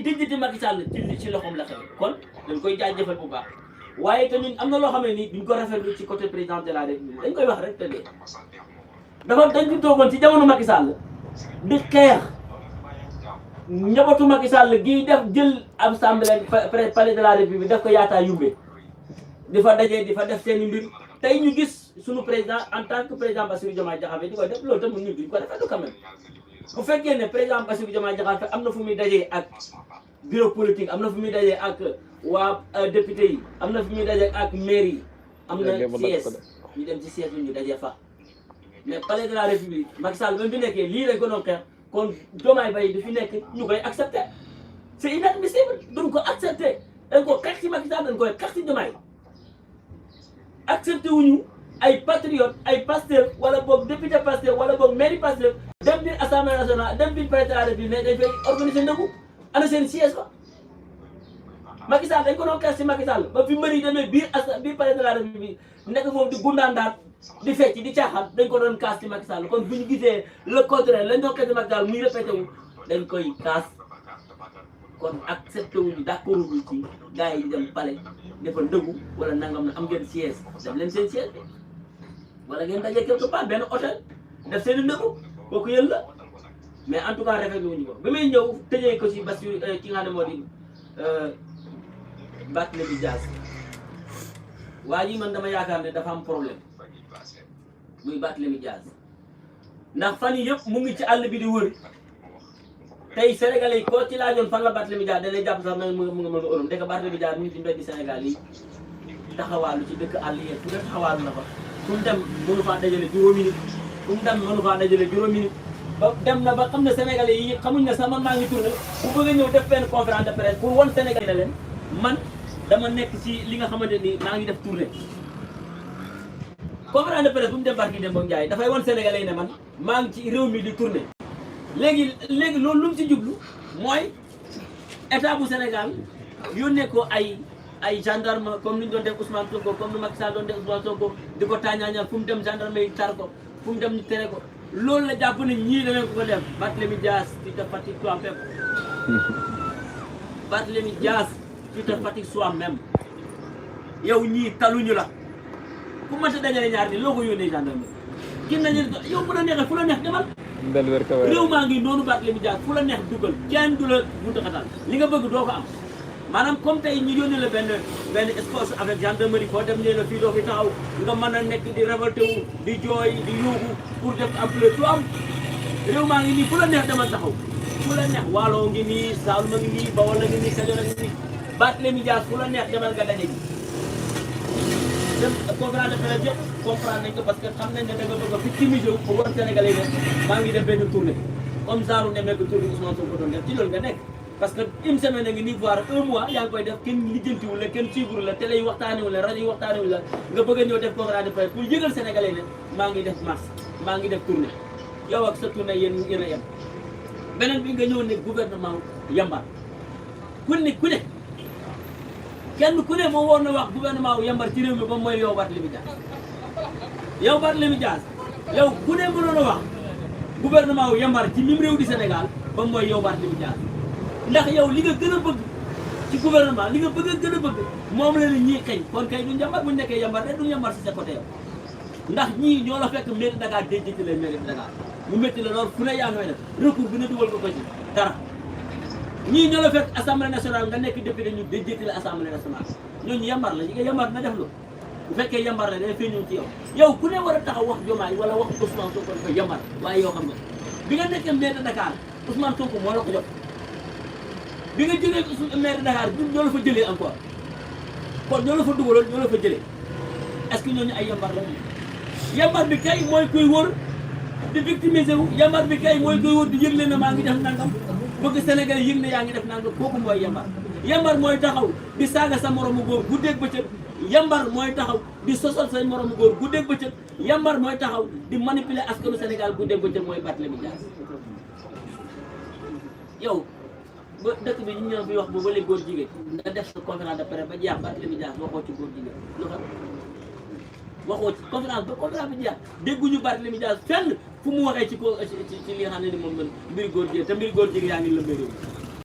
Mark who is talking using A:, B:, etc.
A: dijjiti Macky Sall ci loxoom la xew kon dañ koy jaajëfal bu baax waaye tamit am na loo xam ne ni duñ ko rafetlu ci côté président de la République dañ koy wax rek te dee dañ ci toogoon ci jamono Macky Sall di xeex njabootu Macky Sall gii def jël assemblée palais de la République def ko yaataa yumbe di fa dajee di fa def seen i mbir tey ñu gis suñu président en tant que président Bassirou Diomaye Diakhar Faye di ko def loolu tam ñun duñ ko rafetlu quand même bu fekkee ne président Bassirou Diomaye Diakhar Faye am na fu muy dajee ak bureau politique am na fu muy dajee ak waa député yi am na fu muy dajee ak maire yi am na siège ñu dem ci siège ñu dajee fa mais palais de la République Macky Sall même bi nekkee lii lañ ko doon xeex kon Diomaye Faye du fi nekk ñu koy accepté c'est inadmissible duñ ko accepté dañ ko xeex ci Macky Sall dañ koy xeex ci Diomaye accepté wuñu ay patriote ay Pastef wala boog député Pastef wala boog mairie Pastef dem biir assemblée nationale dem biir palais de la République ne dañ fay organiser ndëgu ana seen siège ba Macky Sall dañ ko doon xeex ci Macky Sall ba fi mbëri demee biir palais de la République nekk foofu di gundaandaat di fecc di caaxaan dañ ko doon kaas ci Macky Sall kon bu ñu gisee le contraire lañ doon xeex ci Macky Sall muy répété wu dañ koy kaas kon accepté wuñu d'accord wuñu ci gars yi dem palais dafa ndëgu wala nangam na am ngeen siège dem leen seen siège bi wala ngeen dajee quelque part benn hôtel def seen i ndëgu kooku yël la mais en tout cas rafetlu wuñu ko bi may ñëw tëjee ko ci Bassirou ki nga xam ne moo di Barthélémy Dias waa ji man dama yaakaar ne dafa am problème muy Barthélémy Dias ndax fan yi yëpp mu ngi ci àll bi di wër tey sénégalais yi koo ci laajoon fan la Barthélémy Dias da lay jàpp sax mu nga Europe ndeke Barthélémy Dias mu ngi ci mbeddi Sénégal yi taxawaalu ci dëkk àll yi fu ne taxawaalu na fa fu mu dem mënu faa dajale juróomi nit fu mu dem mënu faa dajale juróomi nit ba dem na ba xam ne sénégalais yi xamuñ ne sax man maa ngi tourné bu bëgg a ñëw def benn conférence de presse pour wan sénégalais leen man dama nekk ci li nga xamante ni maa ngi def tournée conférence de presse bu mu dem barki dem ba Ndiaye dafay wan sénégalais yi ne man maa ngi ci réew mi di tournée léegi loolu lu mu ci jublu mooy état bu Sénégal yónnee ko ay gendarme comme ni ñu doon def Ousmane Sonko comme ni Macky Sall doon def Ousmane Sonko di ko tàññaañal fu mu dem gendarme yi tar ko fu mu dem ñu tere ko loolu la jàpp ne ñii danañ ko def Barthélémy Dias tu te fatigues toi-même Barthélémy Dias tu te fatigues toi-même yow ñii taluñu la ku mënta dajale ñaar ni loo ko yónnee gendarme gis nañu yow bu la neexee fu la neex demal réew maa ngi noonu Barthélémy Dias fu la neex dugal kenn du la buntu xatal li nga bëgg doo ko am maanaam comme tey ñu yónnee la benn escorte avec gendarmerie foo dem ne la fii doo fi taxaw nga mën a nekk di révolté wu di jooy di yuuxu pour def ampleur du am réew maa ngi nii fu la neex demal taxaw fu la neex Waalo ngi nii Saalum a ngi nii Bawol a ngi nii Kajoor a ngi nii Barthélémy Dias fu la neex demal nga daje gi dem conférence de presse yëpp comprendre nañ ko parce que xam nañ ne da nga bëgg a victimiser wu pour wan Sénégalais yi maa ngi def benn tournée comme genre ne mekk tournée Ousmane Sonko doon def ci loolu nga nekk parce que une semaine a ngi nii voire un mois yaa ngi koy def kenn lijjantiwul la kenn suivre la télé yi waxtaanewul la rajo yi waxtaanewul la nga bëgg a ñëw def conférence de presse pour yëgal Sénégalais ne maa ngi def marche maa ngi def tournée yow ak sa tournée yéen a yem beneen bi nga ñëw ne gouvernement yambar ku ne kenn ku ne moo war na wax gouvernement wu yambar ci réew mi ba mooy yow Barthélémy Dias yow Barthélémy Dias yow ku ne mënoon a wax gouvernement wu yambar ci mim réew di Sénégal ba mooy yow Barthélémy Dias ndax yow li nga gën a bëgg ci gouvernement li nga bëgg a gën a bëgg moom la ñuy xëy kon kay duñ yambar buñ nekkee yambar rek duñ yambar si sa côté yow ndax ñii ñoo la fekk mairie Dakar déjjati la mairie Dakar mu métti la lool fu ne yaa ngi fay def recours bi ne dugal ko ci dara ñii ñoo la fekk assemblée nationale nga nekk député ñu déjjati la assemblée nationale ñooñu yambar la ñi nga yambar na def lu bu fekkee yambar la day feeñu ci yow ku ne war a taxaw wax Diomaye wala wax Ousmane Sonko dafa yambar waaye yow xam nga bi nga nekkee maire Dakar Ousmane Sonko moo la ko jot bi nga jógee maire Dakar ñoo la fa jëlee encore kon ñoo la fa dugaloon ñoo la fa jëlee est-ce que ñooñu ay yambar la yambar bi kay mooy kuy wër di victimiser wu yambar bi kay mooy kuy wër di yëgle ne maa ngi def nangam bëgg Sénégal yëg ne yaa ngi def nangam kooku mooy yambar yambar mooy taxaw di saaga sa moromu góor guddeeg bëccëg yambar mooy taxaw di sosal sa moromu góor guddeeg bëccëg yambar mooy taxaw di manipuler askanu Sénégal guddeeg bëccëg mooy Barthélémy Dias yow ba dëkk bi ñu ñëw fi wax ba léegi góor jigéen nga def sa conférence de presse ba jeex Barthélémy Dias waxoo ci góor jigéen lu xam waxoo ci conférence bi jeex dégguñu Barthélémy Dias fenn fu mu waxee ci li nga xam ne ni moom la mbiri góor jigéen te mbiri góor jigéen yaa ngi lëmbee réew